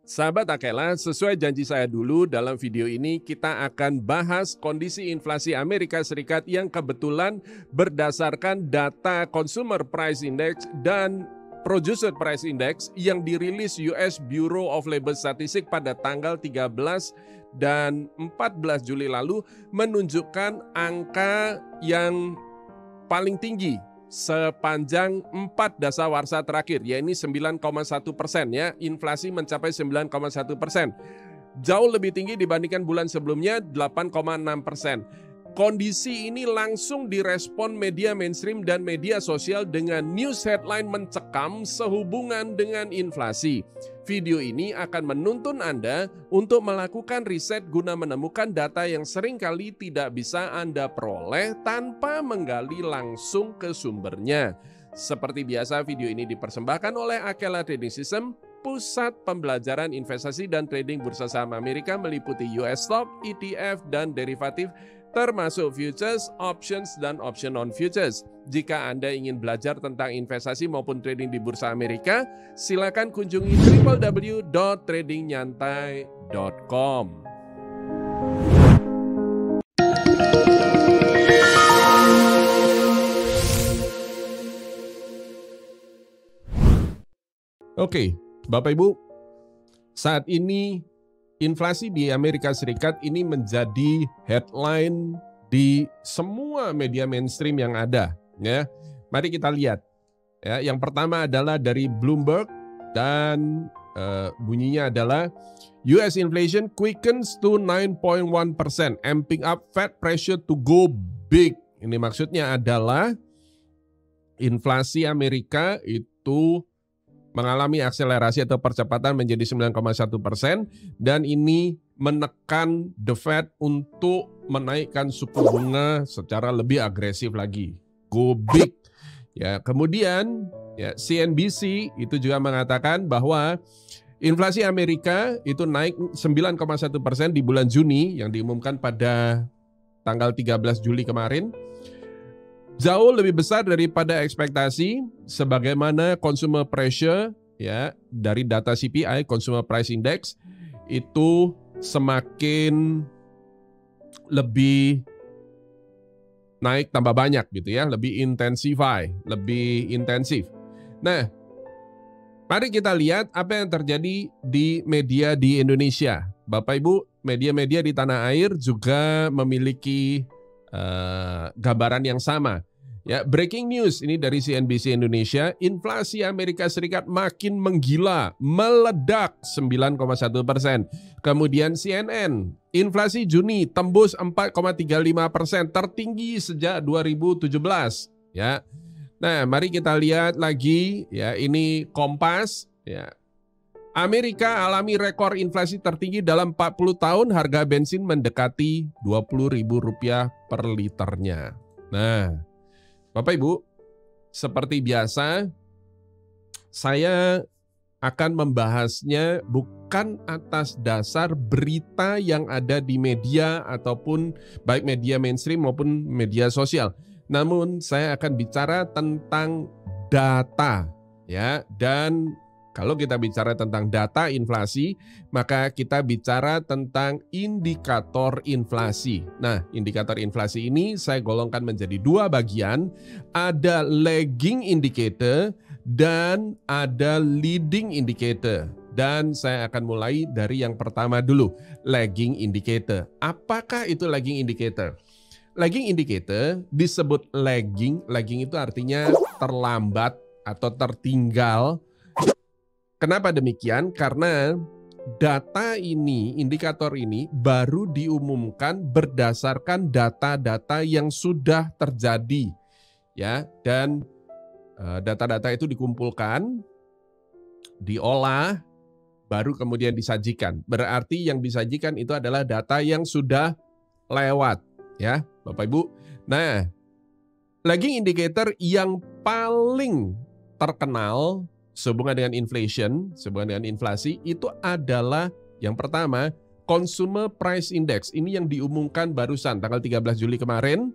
Sahabat Akela, sesuai janji saya dulu dalam video ini kita akan bahas kondisi inflasi Amerika Serikat yang kebetulan berdasarkan data Consumer Price Index dan Producer Price Index yang dirilis US Bureau of Labor Statistics pada tanggal 13 dan 14 Juli lalu menunjukkan angka yang paling tinggi sepanjang 4 dasawarsa terakhir, yaitu 9,1% ya, inflasi mencapai 9,1%. Jauh lebih tinggi dibandingkan bulan sebelumnya 8,6%. Kondisi ini langsung direspon media mainstream dan media sosial dengan news headline mencekam sehubungan dengan inflasi. Video ini akan menuntun Anda untuk melakukan riset guna menemukan data yang seringkali tidak bisa Anda peroleh tanpa menggali langsung ke sumbernya. Seperti biasa, video ini dipersembahkan oleh Akela Trading System, pusat pembelajaran investasi dan trading bursa saham Amerika meliputi US stock, ETF, dan derivatif, termasuk futures, options, dan option on futures. Jika Anda ingin belajar tentang investasi maupun trading di Bursa Amerika, silakan kunjungi www.tradingnyantai.com. Oke, Bapak Ibu, saat ini inflasi di Amerika Serikat ini menjadi headline di semua media mainstream yang ada. Ya, mari kita lihat. Ya, yang pertama adalah dari Bloomberg dan bunyinya adalah US inflation quickens to 9.1%, amping up Fed pressure to go big. Ini maksudnya adalah inflasi Amerika itu mengalami akselerasi atau percepatan menjadi 9,1% dan ini menekan the Fed untuk menaikkan suku bunga secara lebih agresif lagi. Go big. Ya, kemudian ya, CNBC itu juga mengatakan bahwa inflasi Amerika itu naik 9,1% di bulan Juni yang diumumkan pada tanggal 13 Juli kemarin. Jauh lebih besar daripada ekspektasi sebagaimana consumer pressure ya dari data CPI, Consumer Price Index, itu semakin lebih naik tambah banyak gitu ya, lebih intensif. Nah, mari kita lihat apa yang terjadi di media di Indonesia. Bapak Ibu, media-media di tanah air juga memiliki gambaran yang sama. Ya, breaking news ini dari CNBC Indonesia, inflasi Amerika Serikat makin menggila, meledak 9,1%. Kemudian CNN, inflasi Juni tembus 4,35%, tertinggi sejak 2017. Ya, nah mari kita lihat lagi. Ya, ini Kompas. Ya, Amerika alami rekor inflasi tertinggi dalam 40 tahun, harga bensin mendekati Rp20.000 per liternya. Nah, Bapak Ibu, seperti biasa, saya akan membahasnya bukan atas dasar berita yang ada di media ataupun baik media mainstream maupun media sosial. Namun saya akan bicara tentang data, ya, dan kalau kita bicara tentang data inflasi, maka kita bicara tentang indikator inflasi. Nah, indikator inflasi ini saya golongkan menjadi dua bagian. Ada lagging indicator dan ada leading indicator. Dan saya akan mulai dari yang pertama dulu, lagging indicator. Apakah itu lagging indicator? Lagging indicator disebut lagging. Lagging itu artinya terlambat atau tertinggal. Kenapa demikian? Karena data ini, indikator ini baru diumumkan berdasarkan data-data yang sudah terjadi, ya. Dan data-data itu dikumpulkan, diolah, baru kemudian disajikan. Berarti yang disajikan itu adalah data yang sudah lewat, ya, Bapak Ibu. Nah, lagging indicator yang paling terkenal sehubungan dengan inflasi itu adalah yang pertama Consumer Price Index. Ini yang diumumkan barusan tanggal 13 Juli kemarin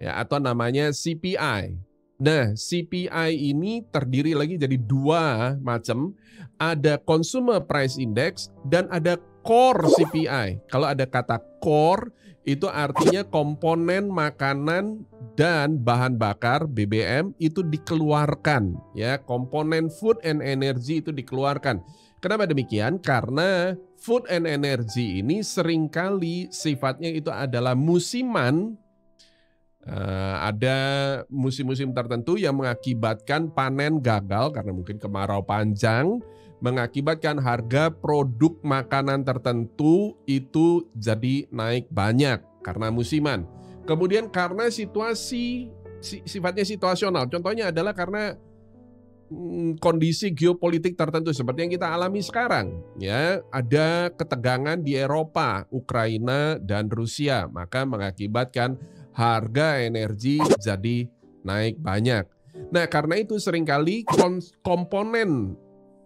ya, atau namanya CPI. Nah, CPI ini terdiri lagi jadi dua macam. Ada Consumer Price Index dan ada Core CPI. Kalau ada kata core, itu artinya komponen makanan dan bahan bakar BBM itu dikeluarkan. Ya, komponen food and energy itu dikeluarkan. Kenapa demikian? Karena food and energy ini seringkali sifatnya itu adalah musiman. Ada musim-musim tertentu yang mengakibatkan panen gagal karena mungkin kemarau panjang, mengakibatkan harga produk makanan tertentu itu jadi naik banyak karena musiman. Kemudian karena sifatnya situasional, contohnya adalah karena kondisi geopolitik tertentu seperti yang kita alami sekarang, ya, ada ketegangan di Eropa, Ukraina dan Rusia, maka mengakibatkan harga energi jadi naik banyak. Nah, karena itu seringkali komponen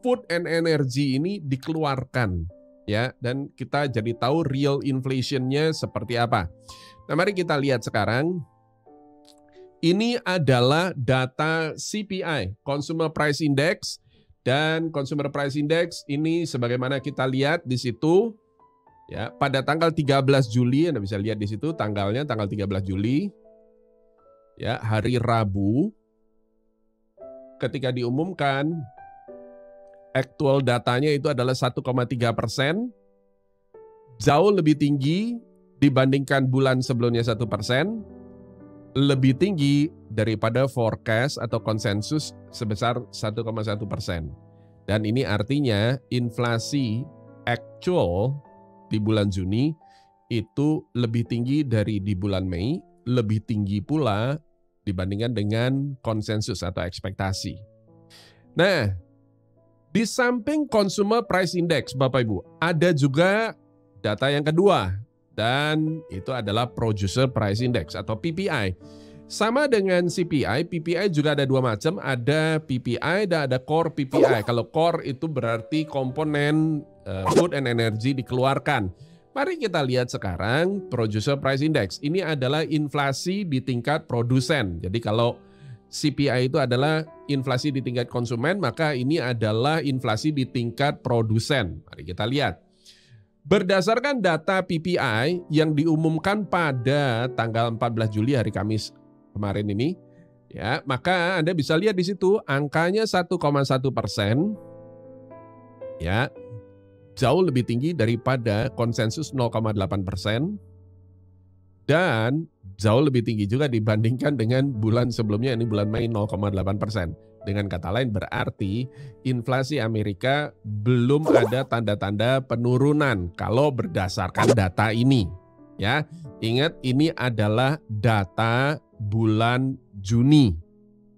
food and energy ini dikeluarkan, ya, dan kita jadi tahu real inflation-nya seperti apa. Nah, mari kita lihat sekarang. Ini adalah data CPI, Consumer Price Index, dan Consumer Price Index ini sebagaimana kita lihat di situ. Ya, pada tanggal 13 Juli, Anda bisa lihat di situ tanggalnya, tanggal 13 Juli, ya, hari Rabu, ketika diumumkan, actual datanya itu adalah 1,3%, jauh lebih tinggi dibandingkan bulan sebelumnya 1%, lebih tinggi daripada forecast atau konsensus sebesar 1,1%. Dan ini artinya inflasi actual di bulan Juni itu lebih tinggi dari di bulan Mei, lebih tinggi pula dibandingkan dengan konsensus atau ekspektasi. Nah, di samping Consumer Price Index, Bapak Ibu, ada juga data yang kedua, dan itu adalah Producer Price Index atau PPI. Sama dengan CPI, PPI juga ada dua macam, ada PPI dan ada Core PPI. Kalau Core itu berarti komponen food and energy dikeluarkan. Mari kita lihat sekarang Producer Price Index. Ini adalah inflasi di tingkat produsen. Jadi kalau CPI itu adalah inflasi di tingkat konsumen, maka ini adalah inflasi di tingkat produsen. Mari kita lihat. Berdasarkan data PPI yang diumumkan pada tanggal 14 Juli hari Kamis kemarin ini, ya, maka Anda bisa lihat di situ angkanya 1,1%, ya, jauh lebih tinggi daripada konsensus 0,8%, dan jauh lebih tinggi juga dibandingkan dengan bulan sebelumnya, ini bulan Mei 0,8%. Dengan kata lain berarti inflasi Amerika belum ada tanda-tanda penurunan kalau berdasarkan data ini. Ya, ingat ini adalah data bulan Juni.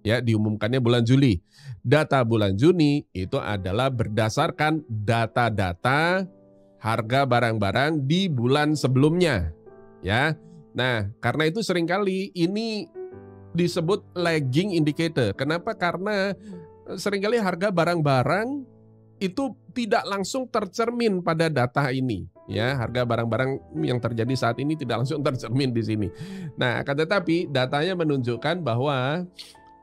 Ya, diumumkannya bulan Juli. Data bulan Juni itu adalah berdasarkan data-data harga barang-barang di bulan sebelumnya. Ya. Nah, karena itu seringkali ini disebut lagging indicator. Kenapa? Karena seringkali harga barang-barang itu tidak langsung tercermin pada data ini. Ya, harga barang-barang yang terjadi saat ini tidak langsung tercermin di sini. Nah, akan tetapi datanya menunjukkan bahwa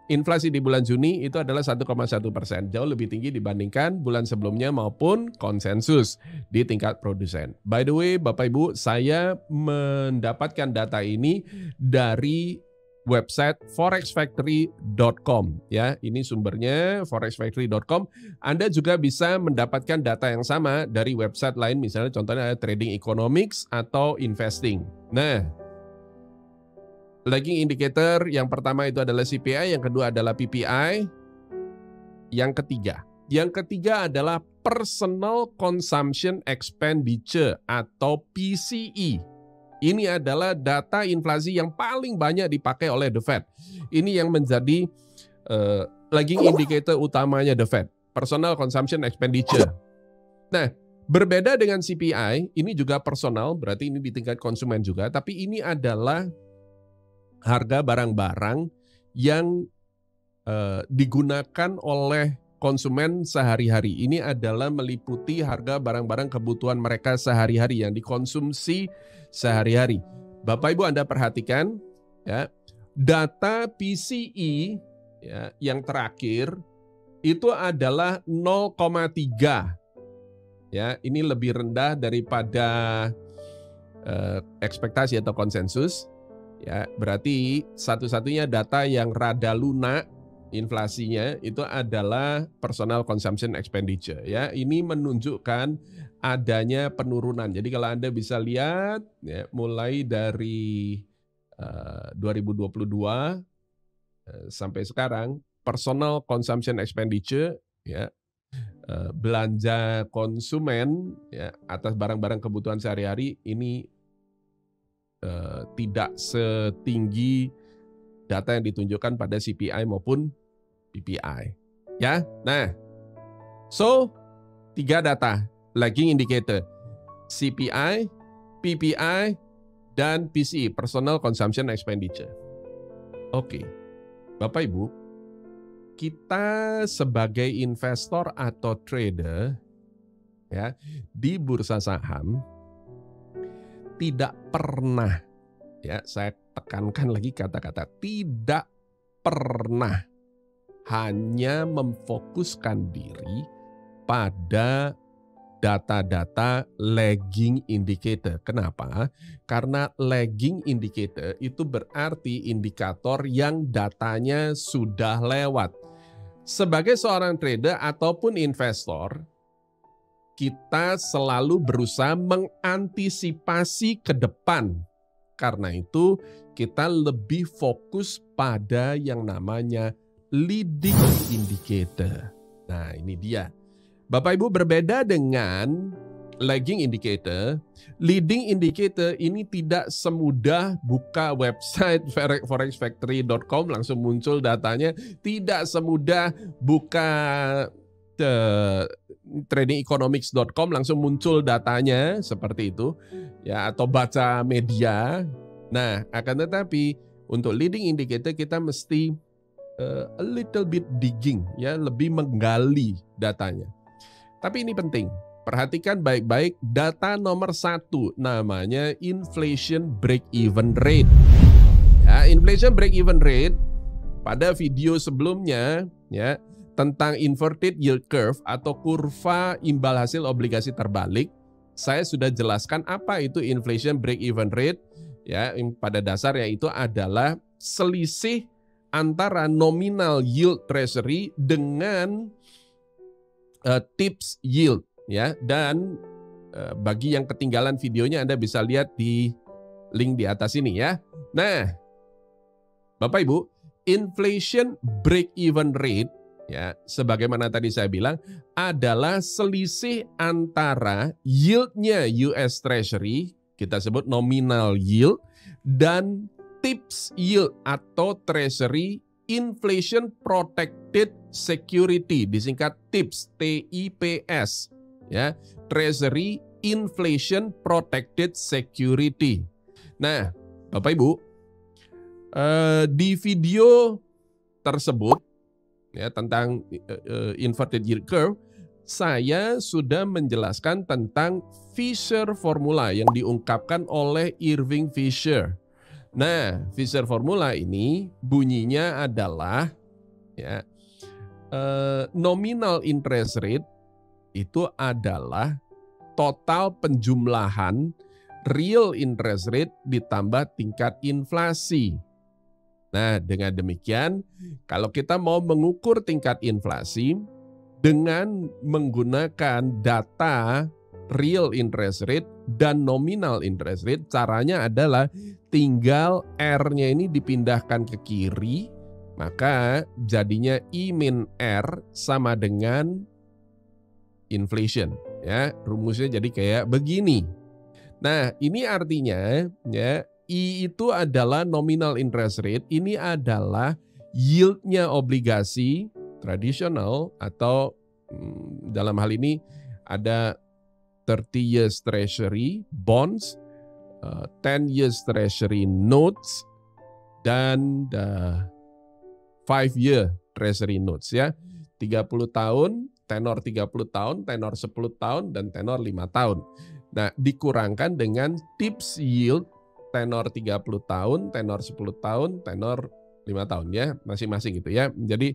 inflasi di bulan Juni itu adalah 1,1%, jauh lebih tinggi dibandingkan bulan sebelumnya maupun konsensus di tingkat produsen. By the way, Bapak Ibu, saya mendapatkan data ini dari website forexfactory.com, ya. Ini sumbernya forexfactory.com. Anda juga bisa mendapatkan data yang sama dari website lain, misalnya contohnya ada Trading Economics atau Investing. Nah, lagging indicator yang pertama itu adalah CPI, yang kedua adalah PPI, yang ketiga adalah Personal Consumption Expenditure atau PCE. Ini adalah data inflasi yang paling banyak dipakai oleh The Fed. Ini yang menjadi lagging indicator utamanya The Fed, Personal Consumption Expenditure. Nah, berbeda dengan CPI, ini juga personal, berarti ini di tingkat konsumen juga, tapi ini adalah harga barang-barang yang digunakan oleh konsumen sehari-hari. Ini adalah meliputi harga barang-barang kebutuhan mereka sehari-hari yang dikonsumsi sehari-hari. Bapak Ibu, Anda perhatikan ya, data PCE ya, yang terakhir itu adalah 0,3. Ya, ini lebih rendah daripada ekspektasi atau konsensus. Ya, berarti satu-satunya data yang rada lunak inflasinya itu adalah personal consumption expenditure. Ya, ini menunjukkan adanya penurunan. Jadi kalau Anda bisa lihat, ya, mulai dari 2022 sampai sekarang, personal consumption expenditure, ya, belanja konsumen, ya, atas barang-barang kebutuhan sehari-hari ini tidak setinggi data yang ditunjukkan pada CPI maupun PPI. Ya, nah, so 3 data lagging indicator, CPI, PPI, dan PCE, personal consumption expenditure. Oke, Bapak Ibu, kita sebagai investor atau trader, ya, di bursa saham tidak pernah, ya, saya tekankan lagi kata-kata tidak pernah hanya memfokuskan diri pada data-data lagging indicator. Kenapa? Karena lagging indicator itu berarti indikator yang datanya sudah lewat. Sebagai seorang trader ataupun investor, kita selalu berusaha mengantisipasi ke depan. Karena itu, kita lebih fokus pada yang namanya leading indicator. Nah, ini dia. Bapak Ibu, berbeda dengan lagging indicator, leading indicator ini tidak semudah buka website forexfactory.com langsung muncul datanya, tidak semudah buka tradingeconomics.com langsung muncul datanya seperti itu, ya, atau baca media. Nah, akan tetapi untuk leading indicator kita mesti a little bit digging, ya, lebih menggali datanya. Tapi ini penting, perhatikan baik-baik data nomor 1 namanya inflation break-even rate. Ya, inflation break-even rate pada video sebelumnya, ya, tentang inverted yield curve atau kurva imbal hasil obligasi terbalik, saya sudah jelaskan apa itu inflation break-even rate, ya, pada dasarnya itu adalah selisih antara nominal yield treasury dengan tips yield, ya, dan bagi yang ketinggalan videonya Anda bisa lihat di link di atas ini, ya. Nah, Bapak Ibu, inflation break-even rate, ya, sebagaimana tadi saya bilang, adalah selisih antara yieldnya US Treasury, kita sebut nominal yield, dan tips yield atau Treasury Inflation Protected Security, disingkat TIPS, TIPS, ya, Treasury Inflation Protected Security. Nah, Bapak Ibu, di video tersebut, ya, tentang inverted yield curve, saya sudah menjelaskan tentang Fisher formula yang diungkapkan oleh Irving Fisher. Nah, Fisher formula ini bunyinya adalah, ya, nominal interest rate itu adalah total penjumlahan real interest rate ditambah tingkat inflasi. Nah, dengan demikian, kalau kita mau mengukur tingkat inflasi dengan menggunakan data real interest rate dan nominal interest rate, caranya adalah tinggal R-nya ini dipindahkan ke kiri, maka jadinya I min R sama dengan inflation, ya. Rumusnya jadi kayak begini. Nah, ini artinya, ya, I itu adalah nominal interest rate, ini adalah yieldnya obligasi tradisional atau dalam hal ini ada 30 years treasury bonds, 10 years treasury notes, dan 5-year treasury notes, ya. 30 tahun, tenor 30 tahun, tenor 10 tahun, dan tenor 5 tahun. Nah, dikurangkan dengan tips yield tenor 30 tahun, tenor 10 tahun, tenor 5 tahun ya, masing-masing gitu ya. Jadi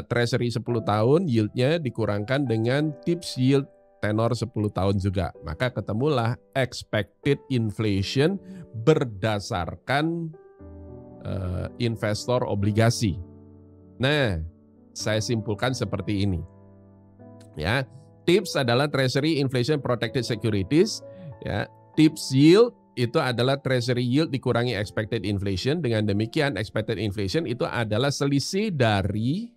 treasury 10 tahun yieldnya dikurangkan dengan tips yield tenor 10 tahun juga. Maka ketemulah expected inflation berdasarkan investor obligasi. Nah, saya simpulkan seperti ini. Ya, tips adalah treasury inflation protected securities, ya. Tips yield itu adalah treasury yield dikurangi expected inflation. Dengan demikian expected inflation itu adalah selisih dari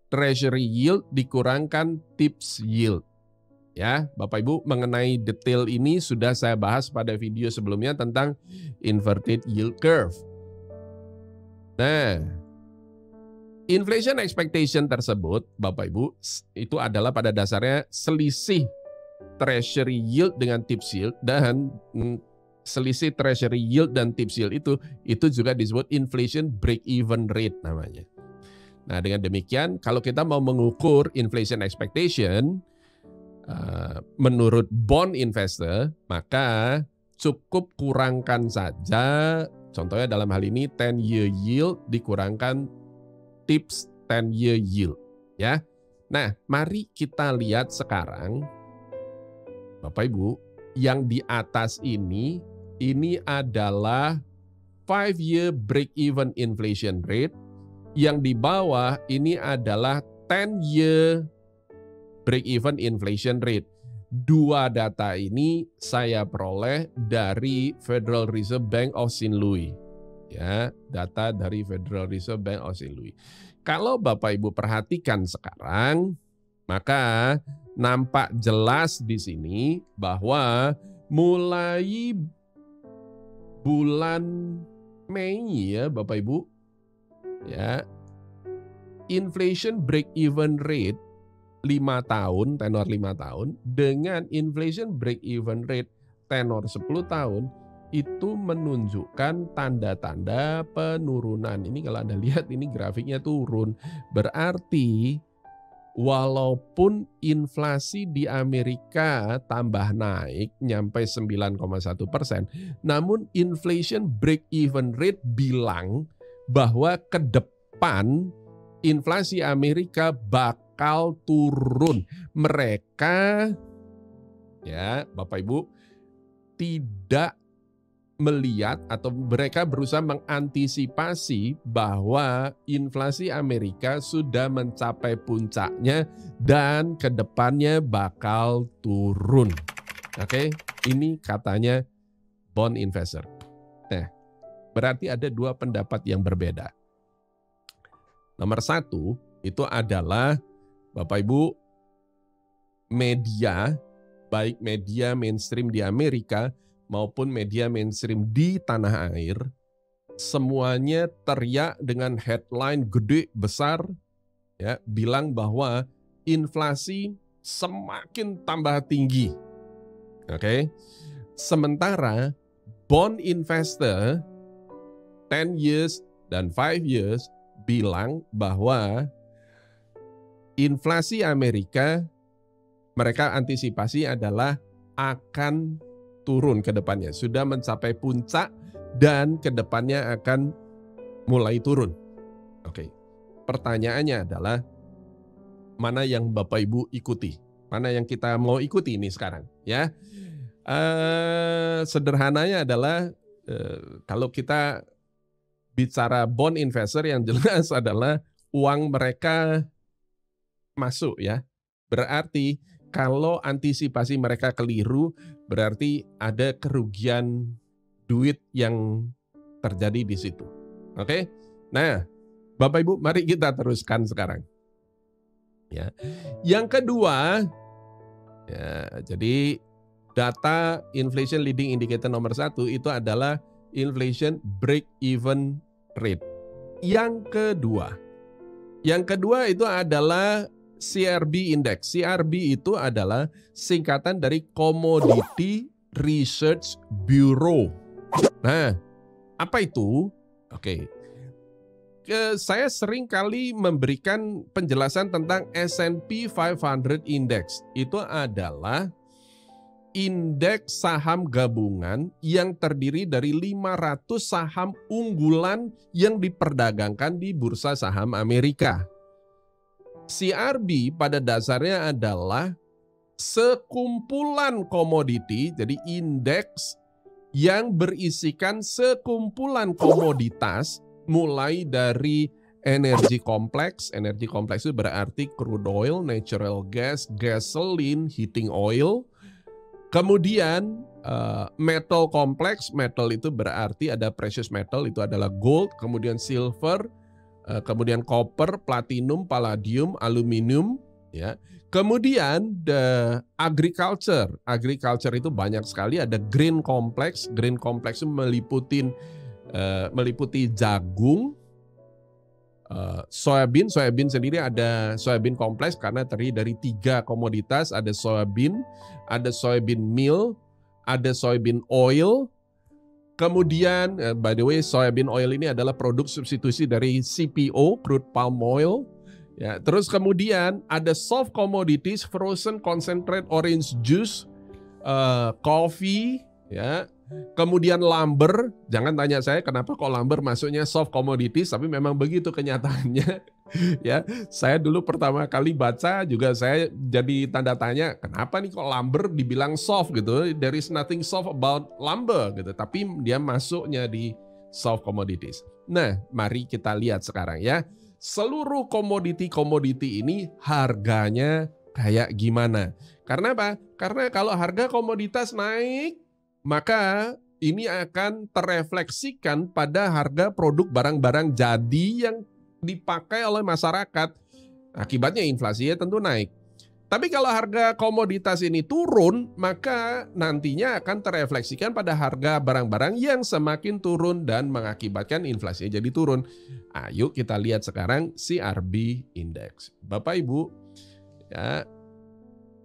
treasury yield dikurangkan tips yield. Ya, Bapak Ibu, mengenai detail ini sudah saya bahas pada video sebelumnya tentang inverted yield curve. Nah, inflation expectation tersebut, Bapak Ibu, itu adalah pada dasarnya selisih treasury yield dengan tips yield, dan selisih treasury yield dan tips yield itu juga disebut inflation break even rate namanya. Nah, dengan demikian kalau kita mau mengukur inflation expectation menurut bond investor, maka cukup kurangkan saja, contohnya dalam hal ini 10-year yield dikurangkan tips 10-year yield, ya. Nah, mari kita lihat sekarang, Bapak Ibu, yang di atas ini adalah 5-year break-even inflation rate, yang di bawah ini adalah 10-year break-even inflation rate. Dua data ini saya peroleh dari Federal Reserve Bank of St. Louis. Ya, data dari Federal Reserve Bank of St. Louis. Kalau Bapak Ibu perhatikan sekarang, maka nampak jelas di sini bahwa mulai bulan Mei ya Bapak Ibu, ya, inflation break even rate 5 tahun, tenor 5 tahun dengan inflation break even rate tenor 10 tahun itu menunjukkan tanda-tanda penurunan. Ini kalau Anda lihat ini grafiknya turun. Berarti walaupun inflasi di Amerika tambah naik nyampe 9,1%, namun inflation break even rate bilang bahwa ke depan inflasi Amerika bakal turun. Mereka, ya Bapak Ibu, tidak melihat atau mereka berusaha mengantisipasi bahwa inflasi Amerika sudah mencapai puncaknya dan kedepannya bakal turun. Oke, ini katanya bond investor. Nah, berarti ada dua pendapat yang berbeda. Nomor satu, itu adalah Bapak Ibu, media, baik media mainstream di Amerika maupun media mainstream di tanah air, semuanya teriak dengan headline gede besar, ya, bilang bahwa inflasi semakin tambah tinggi. Oke. Sementara bond investor 10 years dan 5 years bilang bahwa inflasi Amerika mereka antisipasi adalah akan turun ke depannya, sudah mencapai puncak dan ke depannya akan mulai turun. Oke. Pertanyaannya adalah mana yang Bapak Ibu ikuti? Mana yang kita mau ikuti ini sekarang, ya? Sederhananya adalah kalau kita bicara bond investor yang jelas adalah uang mereka masuk, ya. Berarti kalau antisipasi mereka keliru, berarti ada kerugian duit yang terjadi di situ. Oke? Nah, Bapak Ibu, mari kita teruskan sekarang. Ya. Yang kedua, ya, jadi data inflation leading indicator nomor 1 itu adalah inflation break even rate. Yang kedua itu adalah CRB Index. CRB itu adalah singkatan dari Commodity Research Bureau. Nah, apa itu? Oke. Saya sering kali memberikan penjelasan tentang S&P 500 Index. Itu adalah indeks saham gabungan yang terdiri dari 500 saham unggulan yang diperdagangkan di bursa saham Amerika. CRB pada dasarnya adalah sekumpulan komoditi, jadi indeks yang berisikan sekumpulan komoditas mulai dari energi kompleks itu berarti crude oil, natural gas, gasoline, heating oil. Kemudian metal kompleks, metal itu berarti ada precious metal, itu adalah gold, kemudian silver, kemudian copper, platinum, palladium, aluminium, ya. Kemudian the agriculture itu banyak sekali, ada green complex itu meliputi jagung, soybean sendiri ada soybean kompleks karena terdiri dari 3 komoditas, ada soybean meal, ada soybean oil. Kemudian by the way soybean oil ini adalah produk substitusi dari CPO, crude palm oil. Ya, terus kemudian ada soft commodities, frozen concentrate orange juice, coffee, ya. Kemudian lumber, jangan tanya saya kenapa kok lumber masuknya soft commodities, tapi memang begitu kenyataannya. Ya, saya dulu pertama kali baca juga saya jadi tanda tanya, kenapa nih kok lumber dibilang soft gitu? There is nothing soft about lumber gitu, tapi dia masuknya di soft commodities. Nah, mari kita lihat sekarang ya. Seluruh komoditi ini harganya kayak gimana? Karena apa? Karena kalau harga komoditas naik, maka ini akan terefleksikan pada harga produk barang-barang jadi yang dipakai oleh masyarakat. Akibatnya inflasinya tentu naik. Tapi kalau harga komoditas ini turun, maka nantinya akan terefleksikan pada harga barang-barang yang semakin turun dan mengakibatkan inflasinya jadi turun. Ayo kita lihat sekarang CRB Index. Bapak Ibu, ya,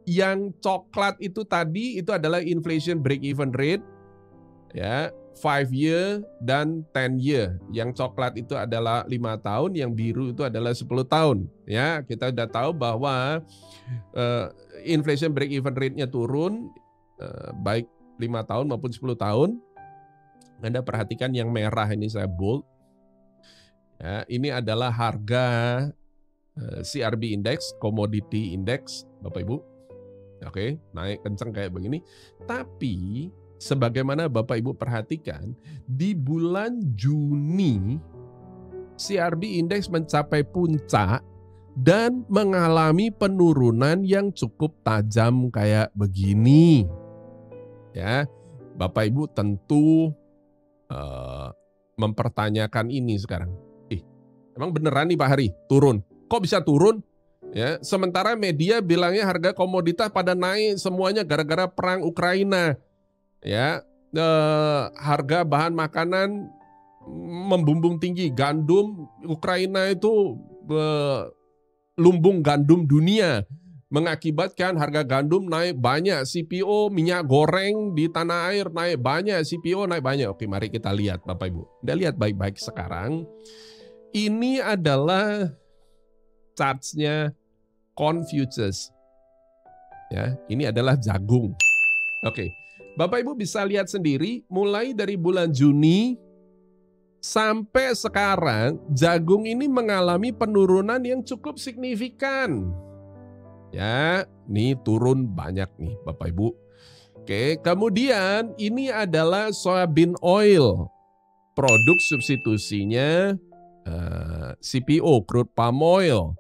yang coklat itu tadi itu adalah inflation break-even rate, ya, 5 year dan 10 year. Yang coklat itu adalah 5 tahun, yang biru itu adalah 10 tahun. Ya, kita sudah tahu bahwa inflation break-even rate-nya turun, baik 5 tahun maupun 10 tahun. Anda perhatikan yang merah ini saya bold. Ya, ini adalah harga CRB Index, Commodity Index, Bapak Ibu. Oke, naik kencang kayak begini. Tapi sebagaimana Bapak Ibu perhatikan, di bulan Juni CRB Index mencapai puncak dan mengalami penurunan yang cukup tajam kayak begini. Ya, Bapak Ibu tentu mempertanyakan ini sekarang. Emang beneran nih Pak Hari turun? Kok bisa turun? Ya, sementara media bilangnya harga komoditas pada naik semuanya gara-gara perang Ukraina. Ya, harga bahan makanan membumbung tinggi, gandum Ukraina itu lumbung gandum dunia, mengakibatkan harga gandum naik banyak, CPO minyak goreng di tanah air naik banyak, CPO naik banyak. Oke, mari kita lihat Bapak Ibu. Anda lihat baik-baik sekarang. Ini adalah charts-nya corn futures. Ya, ini adalah jagung. Oke. Bapak Ibu bisa lihat sendiri mulai dari bulan Juni sampai sekarang jagung ini mengalami penurunan yang cukup signifikan. Ya, ini turun banyak nih Bapak Ibu. Oke, kemudian ini adalah soybean oil. Produk substitusinya CPO, crude palm oil.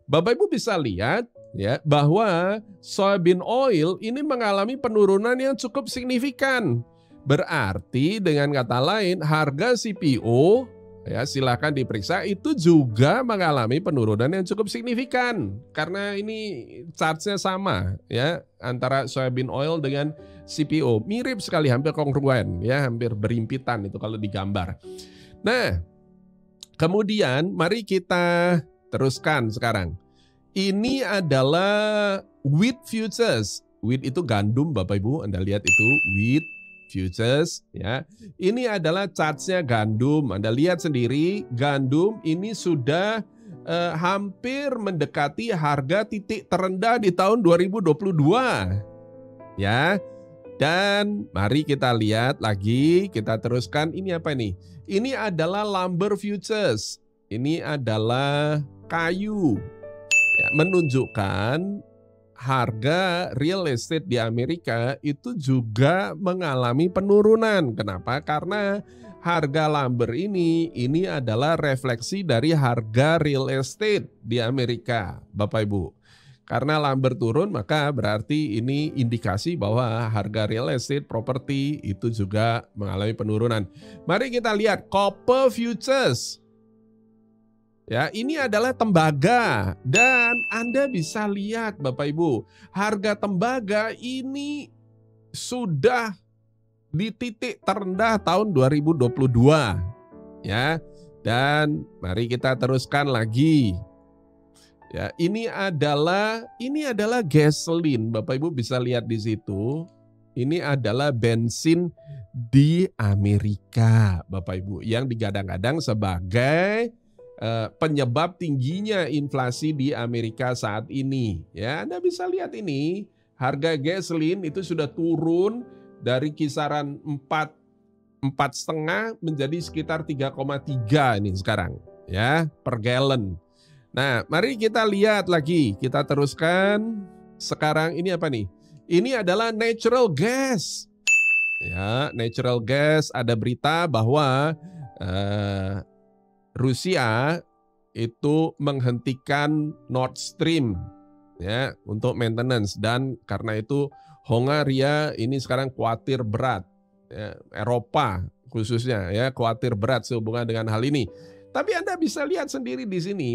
Bapak Ibu bisa lihat ya bahwa soybean oil ini mengalami penurunan yang cukup signifikan. Berarti dengan kata lain harga CPO ya silakan diperiksa itu juga mengalami penurunan yang cukup signifikan karena ini chartnya sama ya antara soybean oil dengan CPO, mirip sekali, hampir kongruen ya, hampir berimpitan itu kalau digambar. Nah, kemudian mari kita teruskan sekarang. Ini adalah wheat futures. Wheat itu gandum Bapak Ibu, Anda lihat itu wheat futures ya. Ini adalah chartsnya gandum. Anda lihat sendiri gandum ini sudah hampir mendekati harga titik terendah di tahun 2022. Ya. Dan mari kita lihat lagi, kita teruskan. Ini apa nih? Ini adalah lumber futures. Ini adalah kayu. Ya, menunjukkan harga real estate di Amerika itu juga mengalami penurunan. Kenapa? Karena harga lumber ini adalah refleksi dari harga real estate di Amerika, Bapak Ibu. Karena lumber turun, maka berarti ini indikasi bahwa harga real estate properti itu juga mengalami penurunan. Mari kita lihat copper futures. Ya, ini adalah tembaga dan Anda bisa lihat Bapak Ibu, harga tembaga ini sudah di titik terendah tahun 2022. Ya. Dan mari kita teruskan lagi. Ya, ini adalah gasoline, Bapak Ibu bisa lihat di situ. Ini adalah bensin di Amerika, Bapak Ibu, yang digadang-gadang sebagai penyebab tingginya inflasi di Amerika saat ini. Ya, Anda bisa lihat ini, harga gasoline itu sudah turun dari kisaran 4,5 menjadi sekitar 3,3 ini sekarang, ya, per gallon. Nah, mari kita lihat lagi, kita teruskan. Sekarang ini apa nih? Ini adalah natural gas. Ya, natural gas, ada berita bahwa Rusia itu menghentikan Nord Stream ya untuk maintenance, dan karena itu Hongaria ini sekarang khawatir berat. Ya, Eropa khususnya ya khawatir berat sehubungan dengan hal ini. Tapi Anda bisa lihat sendiri di sini.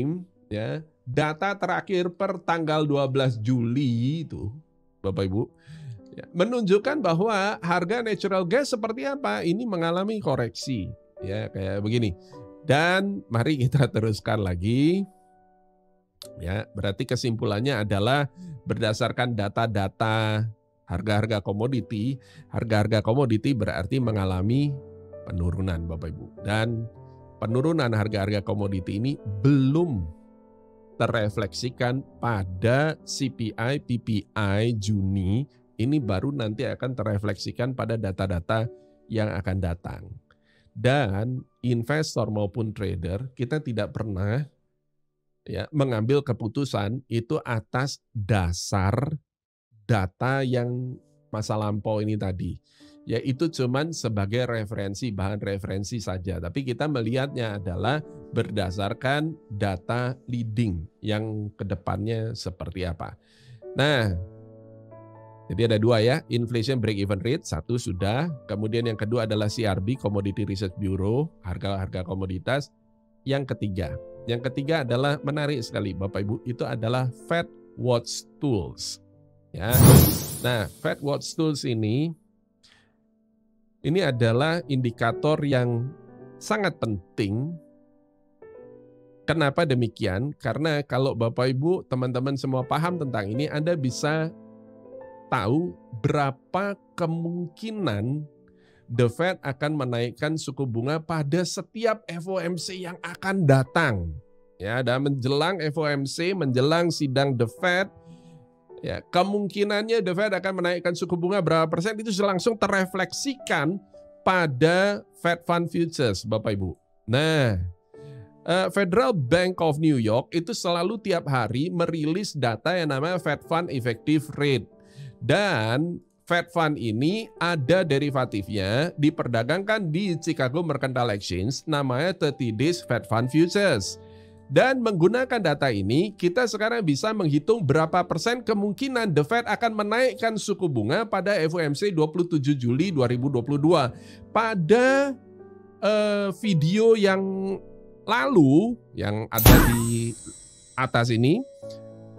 Ya, data terakhir per tanggal 12 Juli itu, Bapak Ibu, ya, menunjukkan bahwa harga natural gas seperti apa, ini mengalami koreksi, ya kayak begini. Dan mari kita teruskan lagi, ya berarti kesimpulannya adalah berdasarkan data-data harga-harga komoditi berarti mengalami penurunan, Bapak Ibu, dan penurunan harga-harga komoditi ini belum terrefleksikan pada CPI, PPI Juni, ini baru nanti akan terrefleksikan pada data-data yang akan datang. Dan investor maupun trader, kita tidak pernah ya mengambil keputusan itu atas dasar data yang masa lampau ini tadi. Ya itu cuman sebagai referensi, bahan referensi saja. Tapi kita melihatnya adalah berdasarkan data leading yang kedepannya seperti apa. Nah, jadi ada dua ya, inflation break-even rate, satu sudah. Kemudian yang kedua adalah CRB, Commodity Research Bureau, harga-harga komoditas. Yang ketiga adalah menarik sekali Bapak Ibu, itu adalah Fed Watch Tools. Ya. Nah, Fed Watch Tools ini adalah indikator yang sangat penting. Kenapa demikian? Karena kalau Bapak Ibu, teman-teman semua paham tentang ini, Anda bisa tahu berapa kemungkinan The Fed akan menaikkan suku bunga pada setiap FOMC yang akan datang. Ya, dan menjelang FOMC, menjelang sidang The Fed, ya, kemungkinannya The Fed akan menaikkan suku bunga berapa persen itu langsung terrefleksikan pada Fed Fund Futures, Bapak Ibu. Nah, Federal Bank of New York itu selalu tiap hari merilis data yang namanya Fed Fund Effective Rate. Dan Fed Fund ini ada derivatifnya, diperdagangkan di Chicago Mercantile Exchange, namanya 30 Days Fed Fund Futures. Dan menggunakan data ini, kita sekarang bisa menghitung berapa persen kemungkinan The Fed akan menaikkan suku bunga pada FOMC 27 Juli 2022. Pada video yang lalu, yang ada di atas ini,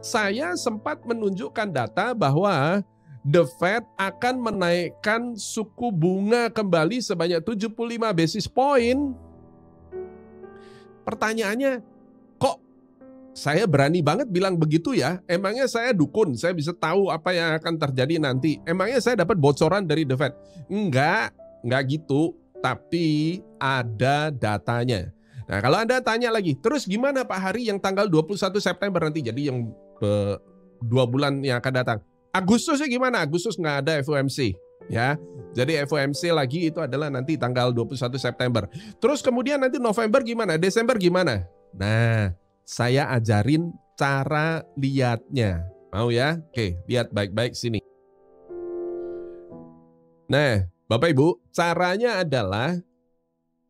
saya sempat menunjukkan data bahwa The Fed akan menaikkan suku bunga kembali sebanyak 75 basis point. Pertanyaannya, kok saya berani banget bilang begitu ya? Emangnya saya dukun, saya bisa tahu apa yang akan terjadi nanti? Emangnya saya dapat bocoran dari The Fed? Enggak gitu, tapi ada datanya. Nah, kalau Anda tanya lagi, terus gimana Pak Hari yang tanggal 21 September nanti, jadi yang 2 bulan yang akan datang? Agustusnya gimana? Agustus nggak ada FOMC. Ya. Jadi FOMC lagi itu adalah nanti tanggal 21 September. Terus kemudian nanti November gimana? Desember gimana? Nah, saya ajarin cara lihatnya. Mau ya? Oke, lihat baik-baik sini. Nah, Bapak Ibu, caranya adalah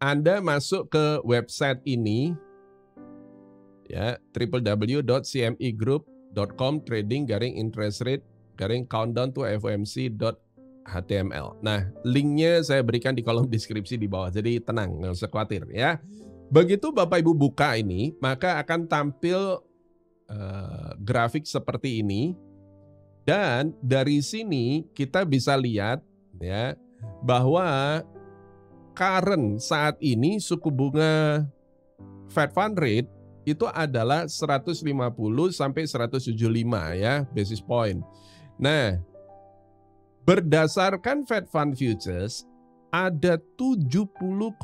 Anda masuk ke website ini ya, www.cmegroup.com/trading-interest rate-countdown to FOMC.html. Nah, linknya saya berikan di kolom deskripsi di bawah. Jadi tenang, nggak usah khawatir ya. Begitu Bapak Ibu buka ini, maka akan tampil grafik seperti ini. Dan dari sini kita bisa lihat ya bahwa current saat ini suku bunga Fed Fund Rate itu adalah 150 sampai 175 ya basis point. Nah, berdasarkan Fed Fund Futures ada 70,9%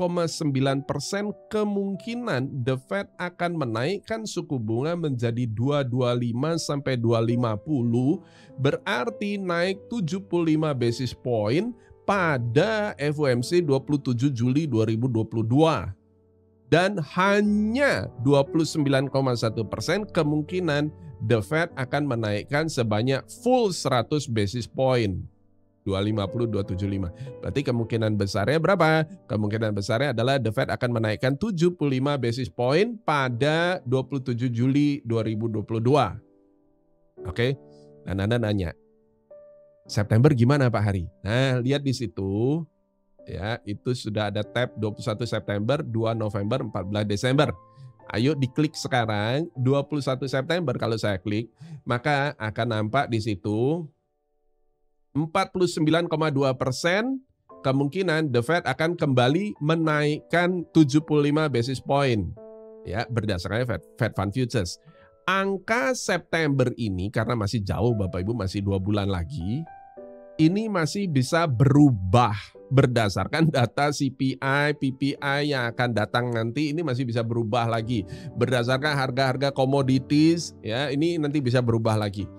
kemungkinan The Fed akan menaikkan suku bunga menjadi 225 sampai 250, berarti naik 75 basis point pada FOMC 27 Juli 2022. Dan hanya 29,1% kemungkinan The Fed akan menaikkan sebanyak full 100 basis point. 250, 275. Berarti kemungkinan besarnya berapa? Kemungkinan besarnya adalah The Fed akan menaikkan 75 basis point pada 27 Juli 2022. Oke. Dan Anda nanya, September gimana Pak Hari? Nah, lihat di situ. Ya, itu sudah ada tab 21 September, 2 November, 14 Desember. Ayo diklik sekarang 21 September kalau saya klik, maka akan nampak di situ 49,2% kemungkinan The Fed akan kembali menaikkan 75 basis point. Ya, berdasarkan Fed Fund Futures. Angka September ini karena masih jauh Bapak Ibu, masih 2 bulan lagi, ini masih bisa berubah berdasarkan data CPI, PPI yang akan datang nanti, ini masih bisa berubah lagi. Berdasarkan harga-harga komoditis, ya ini nanti bisa berubah lagi.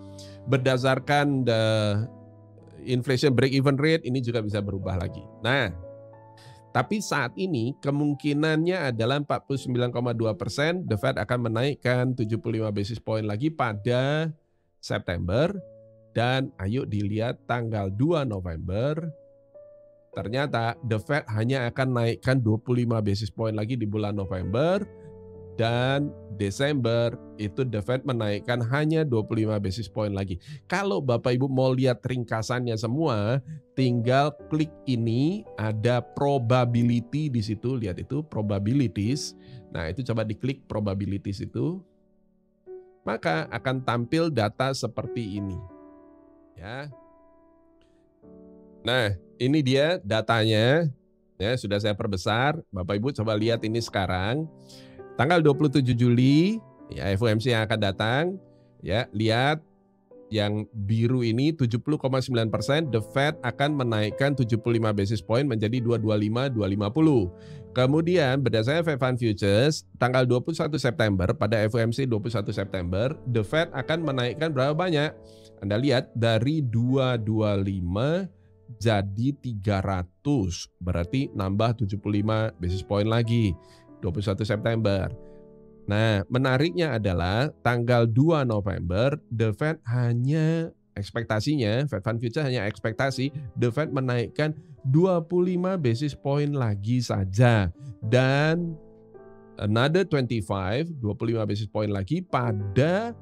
Berdasarkan inflation break-even rate, ini juga bisa berubah lagi. Nah, tapi saat ini kemungkinannya adalah 49,2% The Fed akan menaikkan 75 basis point lagi pada September. Dan ayo dilihat tanggal 2 November, ternyata The Fed hanya akan naikkan 25 basis point lagi di bulan November. Dan Desember itu The Fed menaikkan hanya 25 basis point lagi. Kalau Bapak Ibu mau lihat ringkasannya semua, tinggal klik ini, ada probability di situ, lihat itu probabilities. Nah, itu coba diklik probabilities itu. Maka akan tampil data seperti ini. Ya. Nah, ini dia datanya. Ya, sudah saya perbesar. Bapak Ibu coba lihat ini sekarang. Tanggal 27 Juli, ya FOMC yang akan datang, ya lihat yang biru ini 70,9% The Fed akan menaikkan 75 basis point menjadi 225, 250. Kemudian berdasarkan Fed Fund Futures, tanggal 21 September pada FOMC 21 September, The Fed akan menaikkan berapa banyak? Anda lihat dari 225 jadi 300, berarti nambah 75 basis point lagi. 21 September. Nah, menariknya adalah tanggal 2 November, The Fed hanya ekspektasinya, Fed Fund Futures hanya ekspektasi The Fed menaikkan 25 basis point lagi saja. Dan another 25 basis point lagi pada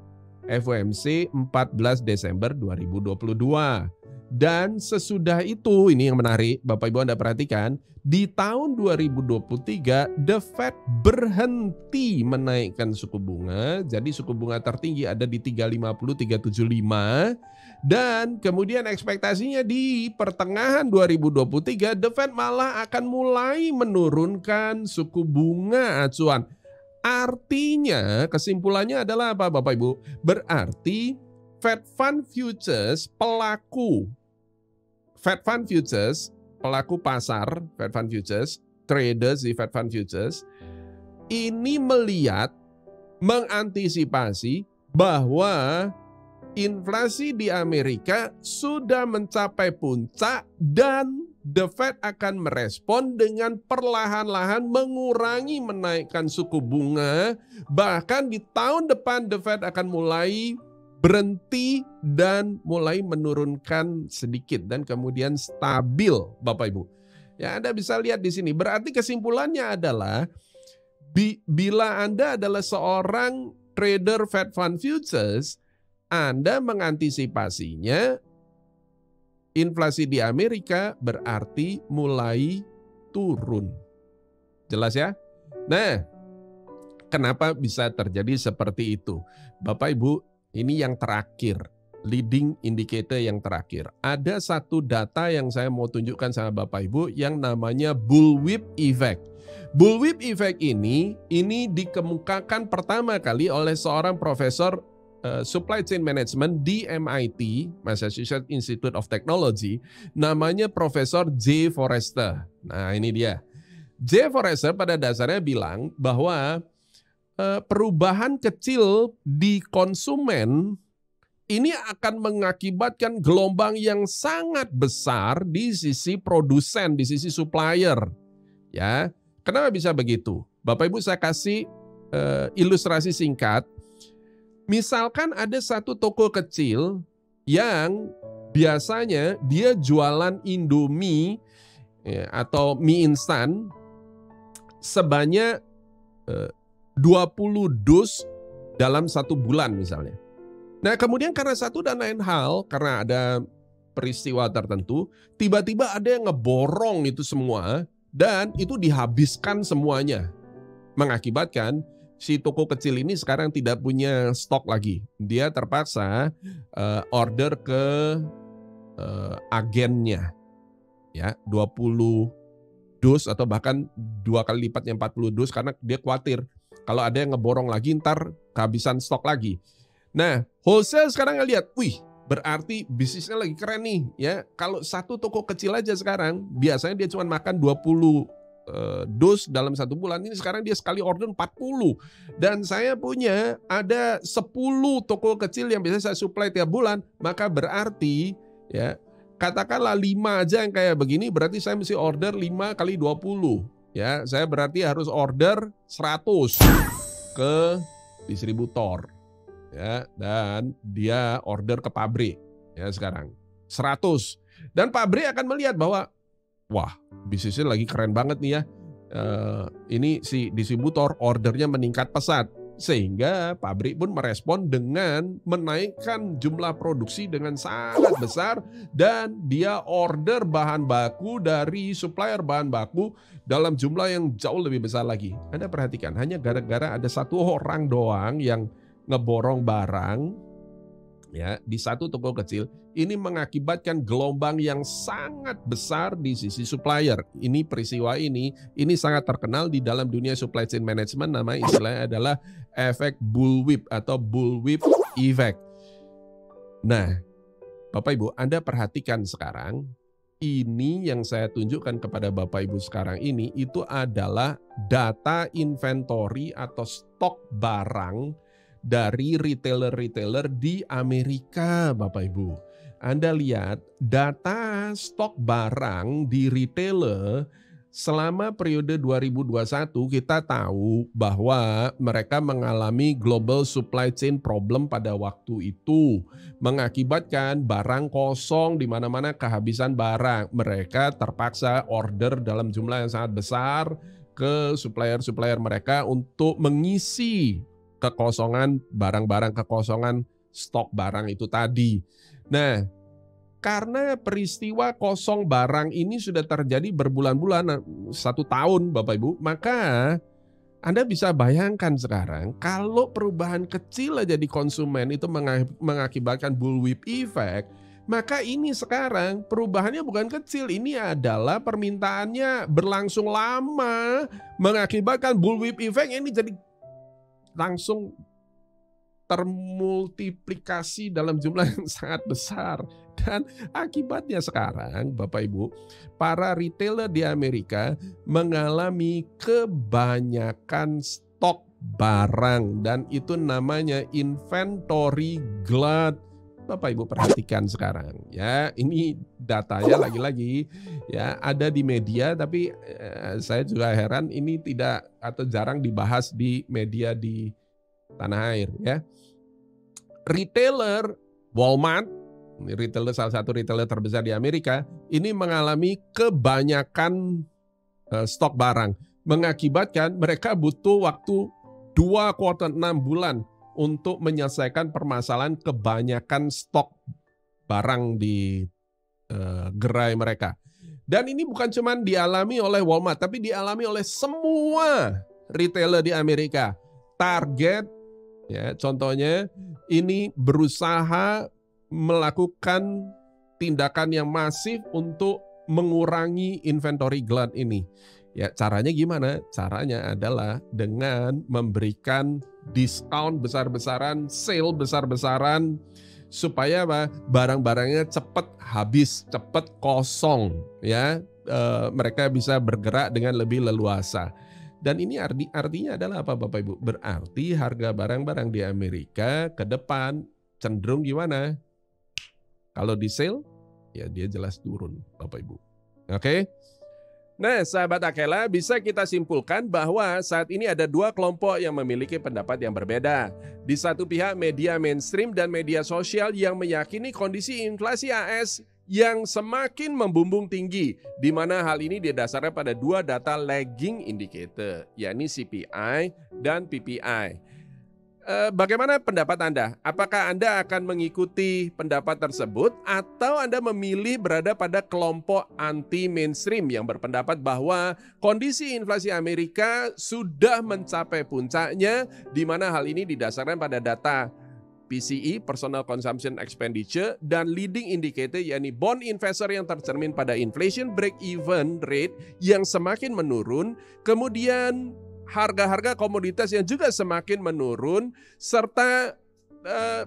FOMC 14 Desember 2022. Dan sesudah itu, ini yang menarik, Bapak Ibu Anda perhatikan, di tahun 2023 The Fed berhenti menaikkan suku bunga. Jadi suku bunga tertinggi ada di 350, 375. Dan kemudian ekspektasinya di pertengahan 2023 The Fed malah akan mulai menurunkan suku bunga acuan. Artinya kesimpulannya adalah apa Bapak Ibu? Berarti Fed Fund Futures pelaku pasar Fed Fund Futures, traders di Fed Fund Futures, ini mengantisipasi bahwa inflasi di Amerika sudah mencapai puncak dan The Fed akan merespon dengan perlahan-lahan mengurangi menaikkan suku bunga. Bahkan di tahun depan The Fed akan mulai berhenti dan mulai menurunkan sedikit dan kemudian stabil, Bapak Ibu. Ya, Anda bisa lihat di sini. Berarti kesimpulannya adalah bila Anda adalah seorang trader Fed Fund Futures, Anda mengantisipasinya inflasi di Amerika berarti mulai turun. Jelas ya? Nah, kenapa bisa terjadi seperti itu? Bapak Ibu, ini yang terakhir, leading indicator yang terakhir. Ada satu data yang saya mau tunjukkan sama Bapak Ibu yang namanya bullwhip effect. Bullwhip effect ini dikemukakan pertama kali oleh seorang profesor Supply Chain Management di MIT, Massachusetts Institute of Technology, namanya Profesor J. Forrester. Nah, ini dia. J. Forrester pada dasarnya bilang bahwa perubahan kecil di konsumen ini akan mengakibatkan gelombang yang sangat besar di sisi produsen, di sisi supplier. Ya, kenapa bisa begitu? Bapak Ibu, saya kasih ilustrasi singkat. Misalkan ada satu toko kecil yang biasanya dia jualan Indomie atau mie instan sebanyak 20 dus dalam 1 bulan misalnya. Nah, kemudian karena satu dan lain hal, karena ada peristiwa tertentu, tiba-tiba ada yang ngeborong itu semua dan itu dihabiskan semuanya. Mengakibatkan si toko kecil ini sekarang tidak punya stok lagi. Dia terpaksa order ke agennya. Ya, 20 dus atau bahkan 2 kali lipatnya 40 dus karena dia khawatir kalau ada yang ngeborong lagi ntar kehabisan stok lagi. Nah, wholesale sekarang ngelihat, wih, berarti bisnisnya lagi keren nih ya. Kalau satu toko kecil aja sekarang biasanya dia cuma makan 20 dus dalam 1 bulan, ini sekarang dia sekali order 40. Dan saya punya ada 10 toko kecil yang biasa saya supply tiap bulan, maka berarti ya katakanlah 5 aja yang kayak begini, berarti saya mesti order 5 kali 20. Ya, saya berarti harus order 100 ke distributor. Ya, dan dia order ke pabrik ya sekarang 100. Dan pabrik akan melihat bahwa wah, bisnisnya lagi keren banget nih ya. Ini si distributor ordernya meningkat pesat. Sehingga pabrik pun merespon dengan menaikkan jumlah produksi dengan sangat besar. Dan dia order bahan baku dari supplier bahan baku dalam jumlah yang jauh lebih besar lagi. Anda perhatikan, hanya gara-gara ada satu orang doang yang ngeborong barang ya di satu toko kecil, ini mengakibatkan gelombang yang sangat besar di sisi supplier. Ini peristiwa ini sangat terkenal di dalam dunia supply chain management, nama istilahnya adalah efek bullwhip atau bullwhip effect. Nah, Bapak Ibu, Anda perhatikan sekarang, ini yang saya tunjukkan kepada Bapak Ibu sekarang ini itu adalah data inventory atau stok barang dari retailer-retailer di Amerika, Bapak Ibu. Anda lihat data stok barang di retailer selama periode 2021, kita tahu bahwa mereka mengalami global supply chain problem pada waktu itu, mengakibatkan barang kosong di mana-mana, kehabisan barang. Mereka terpaksa order dalam jumlah yang sangat besar ke supplier-supplier mereka untuk mengisi kekosongan barang-barang, kekosongan stok barang itu tadi. Nah, karena peristiwa kosong barang ini sudah terjadi berbulan-bulan, 1 tahun Bapak Ibu, maka Anda bisa bayangkan sekarang kalau perubahan kecil aja di konsumen itu mengakibatkan bullwhip effect, maka ini sekarang perubahannya bukan kecil, ini adalah permintaannya berlangsung lama, mengakibatkan bullwhip effect ini jadi langsung termultiplikasi dalam jumlah yang sangat besar. Dan akibatnya sekarang Bapak Ibu, para retailer di Amerika mengalami kebanyakan stok barang dan itu namanya inventory glut Bapak Ibu perhatikan sekarang ya, ini datanya lagi-lagi ya ada di media, tapi saya juga heran ini tidak atau jarang dibahas di media di tanah air ya. Retailer Walmart, ini retailer salah satu retailer terbesar di Amerika, ini mengalami kebanyakan stok barang, mengakibatkan mereka butuh waktu 2 kuartal 6 bulan untuk menyelesaikan permasalahan kebanyakan stok barang di gerai mereka. Dan ini bukan cuma dialami oleh Walmart, tapi dialami oleh semua retailer di Amerika. Target, ya contohnya, ini berusaha melakukan tindakan yang masif untuk mengurangi inventory glut ini. Ya, caranya gimana? Caranya adalah dengan memberikan diskon besar-besaran, sale besar-besaran, supaya apa? Barang-barangnya cepat habis, cepat kosong, ya. Mereka bisa bergerak dengan lebih leluasa. Dan ini artinya adalah apa, Bapak Ibu? Berarti harga barang-barang di Amerika ke depan cenderung gimana? Kalau di sale, ya dia jelas turun, Bapak Ibu. Oke? Nah, sahabat Akela, bisa kita simpulkan bahwa saat ini ada dua kelompok yang memiliki pendapat yang berbeda. Di satu pihak, media mainstream dan media sosial yang meyakini kondisi inflasi AS yang semakin membumbung tinggi, di mana hal ini didasarkan pada dua data lagging indicator, yakni CPI dan PPI. Bagaimana pendapat Anda? Apakah Anda akan mengikuti pendapat tersebut atau Anda memilih berada pada kelompok anti-mainstream yang berpendapat bahwa kondisi inflasi Amerika sudah mencapai puncaknya, di mana hal ini didasarkan pada data PCE, Personal Consumption Expenditure, dan leading indicator yakni bond investor yang tercermin pada inflation break-even rate yang semakin menurun, kemudian harga-harga komoditas yang juga semakin menurun, serta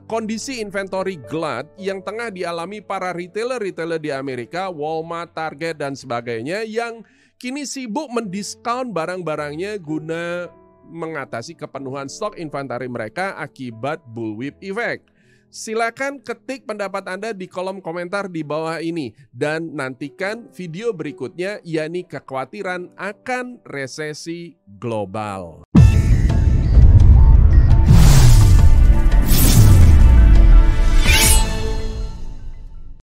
kondisi inventory glut yang tengah dialami para retailer-retailer di Amerika, Walmart, Target, dan sebagainya, yang kini sibuk mendiskon barang-barangnya guna mengatasi kepenuhan stok inventory mereka akibat bullwhip effect. Silakan ketik pendapat Anda di kolom komentar di bawah ini dan nantikan video berikutnya, yakni kekhawatiran akan resesi global.